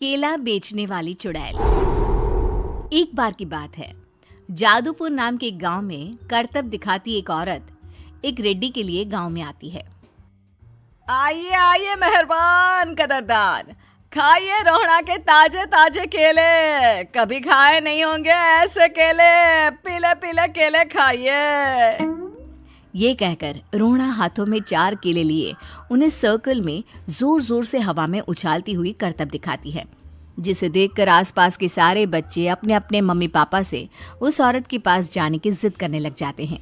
केला बेचने वाली चुड़ैल। एक बार की बात है, जादूपुर नाम के एक गांव में करतब दिखाती एक औरत एक रेड्डी के लिए गांव में आती है। आइए आइए मेहरबान कदरदान, खाइए रोहड़ा के ताजे ताजे केले। कभी खाए नहीं होंगे ऐसे केले। पीले पीले केले खाइए। ये कहकर रोहड़ा हाथों में 4 केले लिए उन्हें सर्कल में जोर जोर से हवा में उछालती हुई करतब दिखाती है, जिसे देखकर आसपास के सारे बच्चे अपने अपने मम्मी पापा से उस औरत के पास जाने की जिद करने लग जाते हैं।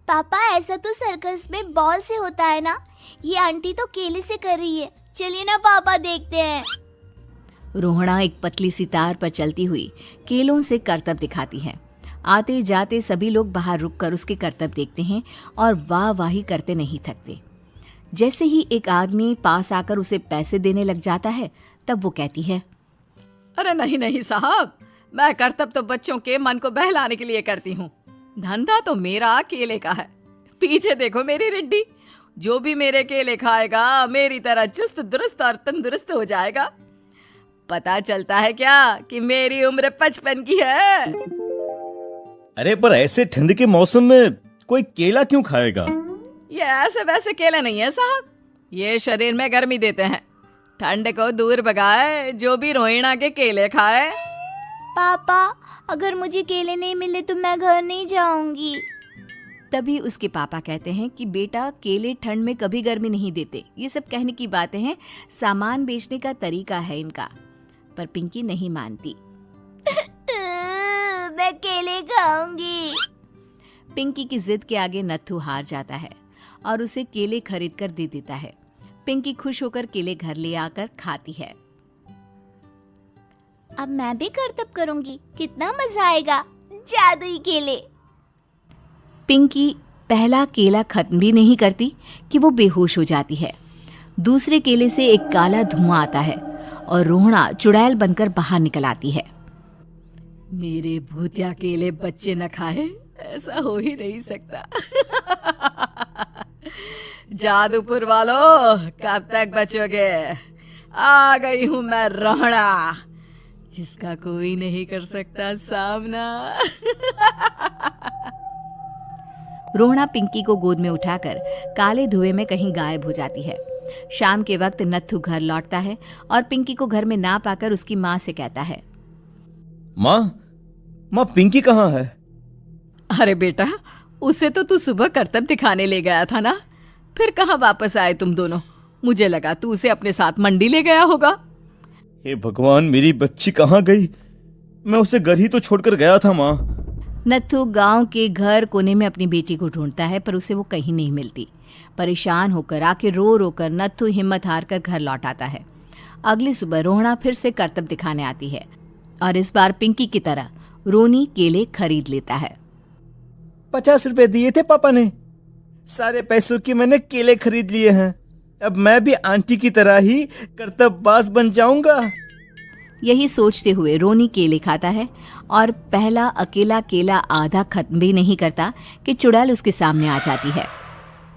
पापा, ऐसा तो सर्कस में बॉल से होता है ना, ये आंटी तो केले से कर रही है। चलिए ना पापा, देखते हैं। रोहड़ा एक पतली सी तार पर चलती हुई केलों से करतब दिखाती है। आते जाते सभी लोग बाहर रुककर उसके करतब देखते हैं और वाह वाही करते नहीं थकते। जैसे ही एक आदमी पास आकर उसे पैसे देने लग जाता है, तब वो कहती है, अरे नहीं नहीं साहब, मैं करतब तो बच्चों के मन को बहलाने के लिए करती हूँ। धंधा तो मेरा केले का है। पीछे देखो मेरी रिड्डी, जो भी मेरे केले खाएगा मेरी तरह चुस्त दुरुस्त और तंदुरुस्त हो जाएगा। पता चलता है क्या कि मेरी उम्र 55 की है। अरे पर ऐसे ठंड के मौसम में कोई केला क्यों खाएगा? ये ऐसे वैसे केले नहीं है साहब, ये शरीर में गर्मी देते हैं। ठंड को दूर भगाए जो भी रोहिणा के केले खाए। पापा, अगर मुझे केले नहीं मिले तो मैं घर नहीं जाऊंगी। तभी उसके पापा कहते हैं कि बेटा, केले ठंड में कभी गर्मी नहीं देते। ये सब कहने की बातें हैं, सामान बेचने का तरीका है इनका। पर पिंकी नहीं मानती। मैं केले खाऊंगी। पिंकी की जिद के आगे नत्थू हार जाता है और उसे केले खरीद कर दे देता है। पिंकी खुश होकर केले घर ले आकर खाती है। अब मैं भी करतब करूंगी, कितना मजा आएगा। जादुई केले। पिंकी पहला केला खत्म भी नहीं करती कि वो बेहोश हो जाती है। दूसरे केले से एक काला धुआं आता है और रोहड़ा चुड़ैल बनकर बाहर निकल आती है। मेरे भूतिया केले बच्चे न खाए, ऐसा हो ही नहीं सकता। जादूपुर वालों, कब तक बचोगे? आ गई हूं मैं रोहड़ा, जिसका कोई नहीं कर सकता सामना। रोहड़ा पिंकी को गोद में उठाकर काले धुएं में कहीं गायब हो जाती है। शाम के वक्त नत्थू घर लौटता है और पिंकी को घर में ना पाकर उसकी माँ से कहता है, माँ पिंकी कहाँ है? अरे बेटा, उसे तो तू सुबह करतब दिखाने ले गया था ना, फिर कहाँ वापस आए तुम दोनों? मुझे लगा तू उसे अपने साथ मंडी ले गया होगा। हे भगवान, मेरी बच्ची कहाँ गई? मैं उसे घर ही तो छोड़कर गया था माँ। नत्थू गांव के घर कोने में अपनी बेटी को ढूंढता है, पर उसे वो कहीं नहीं मिलती। परेशान होकर आके रो रो कर नत्थू हिम्मत हार कर घर लौट आता है। अगली सुबह रोहड़ा फिर से करतब दिखाने आती है और इस बार पिंकी की तरह रोनी केले खरीद लेता है। 50 रुपए दिए थे पापा ने, सारे पैसों के मैंने केले खरीद लिए हैं। अब मैं भी आंटी की तरह ही करतबबाज बन जाऊंगा। यही सोचते हुए रोनी केले खाता है और पहला अकेला केला आधा खत्म भी नहीं करता कि चुड़ैल उसके सामने आ जाती है।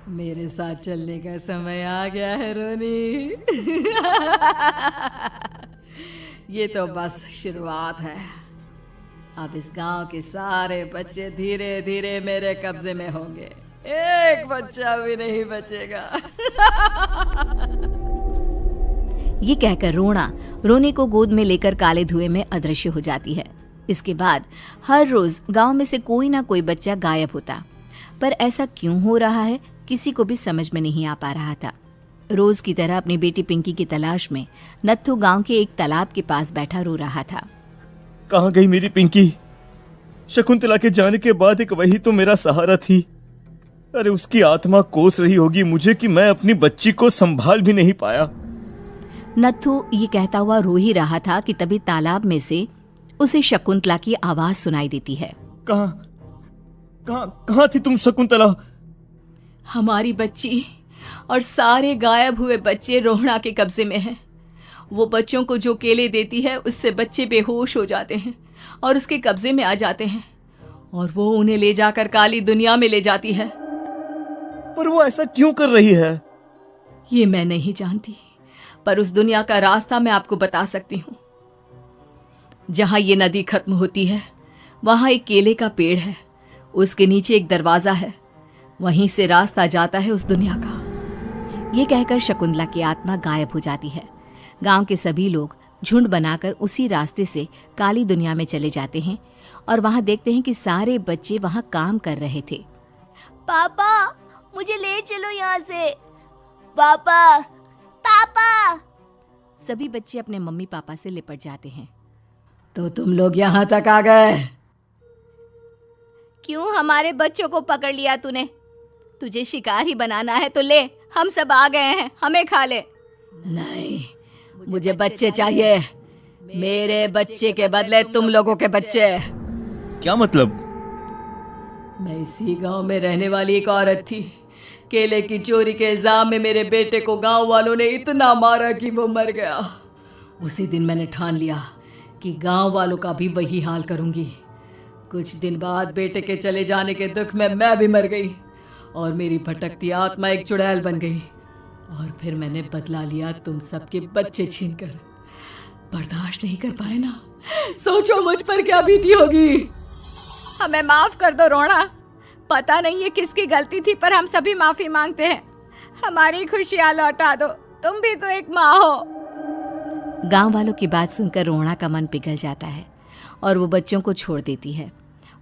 मेरे साथ चलने का समय आ गया है रोनी। ये तो बस शुरुआत है। अब इस गांव के सारे बच्चे धीरे धीरे मेरे कब्जे में होंगे, एक बच्चा भी नहीं बचेगा। ये कहकर रोना रोनी को गोद में लेकर काले धुएं में अदृश्य हो जाती है। इसके बाद हर रोज गांव में से कोई ना कोई बच्चा गायब होता, पर ऐसा क्यों हो रहा है किसी को भी समझ में नहीं आ पा रहा था। रोज की तरह अपनी बेटी पिंकी की तलाश में नत्थू गांव के एक तालाब के पास बैठा रो रहा था। कहाँ गई मेरी पिंकी? शकुंतला के जाने के बाद एक वही तो मेरा सहारा थी। अरे उसकी आत्मा कोस रही होगी मुझे कि मैं अपनी बच्ची को संभाल भी नहीं पाया। नत्थू ये कहता हुआ रो ही रहा था कि तभी तालाब में से उसे शकुंतला की आवाज सुनाई देती है। कहाँ थी तुम शकुंतला? हमारी बच्ची और सारे गायब हुए बच्चे रोहड़ा के कब्जे में हैं। वो बच्चों को जो केले देती है उससे बच्चे बेहोश हो जाते हैं और उसके कब्जे में आ जाते हैं और वो उन्हें ले जाकर काली दुनिया में ले जाती है। पर वो ऐसा क्यों कर रही है? ये मैं नहीं जानती, पर उस दुनिया का रास्ता मैं आपको बता सकती हूँ। जहां ये नदी खत्म होती है वहां एक केले का पेड़ है, उसके नीचे एक दरवाजा है, वहीं से रास्ता जाता है उस दुनिया का। ये कहकर शकुंतला की आत्मा गायब हो जाती है। गांव के सभी लोग झुंड बनाकर उसी रास्ते से काली दुनिया में चले जाते हैं और वहां देखते हैं कि सारे बच्चे वहां काम कर रहे थे। पापा मुझे ले चलो यहाँ से। पापा पापा। सभी बच्चे अपने मम्मी पापा से लिपट जाते हैं। तो तुम लोग यहाँ तक आ गए? क्यों हमारे बच्चों को पकड़ लिया तूने? तुझे शिकार ही बनाना है तो ले, हम सब आ गए हैं, हमें खा ले। नहीं, मुझे बच्चे चाहिए, मेरे बच्चे के बदले तुम लोगों के बच्चे। क्या मतलब? मैं इसी गांव में रहने वाली एक औरत थी। केले की चोरी के इल्जाम में मेरे बेटे को गांव वालों ने इतना मारा कि वो मर गया। उसी दिन मैंने ठान लिया कि गांव वालों का भी वही हाल करूंगी। कुछ दिन बाद बेटे के चले जाने के दुख में मैं भी मर गई और मेरी भटकती आत्मा एक चुड़ैल बन गई। और फिर मैंने बदला लिया तुम सबके बच्चे छीनकर। बर्दाश्त नहीं कर पाए ना, सोचो मुझ पर क्या बीती होगी। हमें माफ कर दो रोना। पता नहीं ये किसकी गलती थी, पर हम सभी माफी मांगते हैं। हमारी खुशियां लौटा दो, तुम भी तो एक माँ हो। गांव वालों की बात सुनकर रोहना का मन पिघल जाता है और वो बच्चों को छोड़ देती है।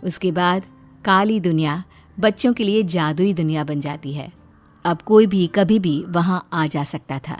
उसके बाद काली दुनिया बच्चों के लिए जादुई दुनिया बन जाती है। अब कोई भी कभी भी वहां आ जा सकता था।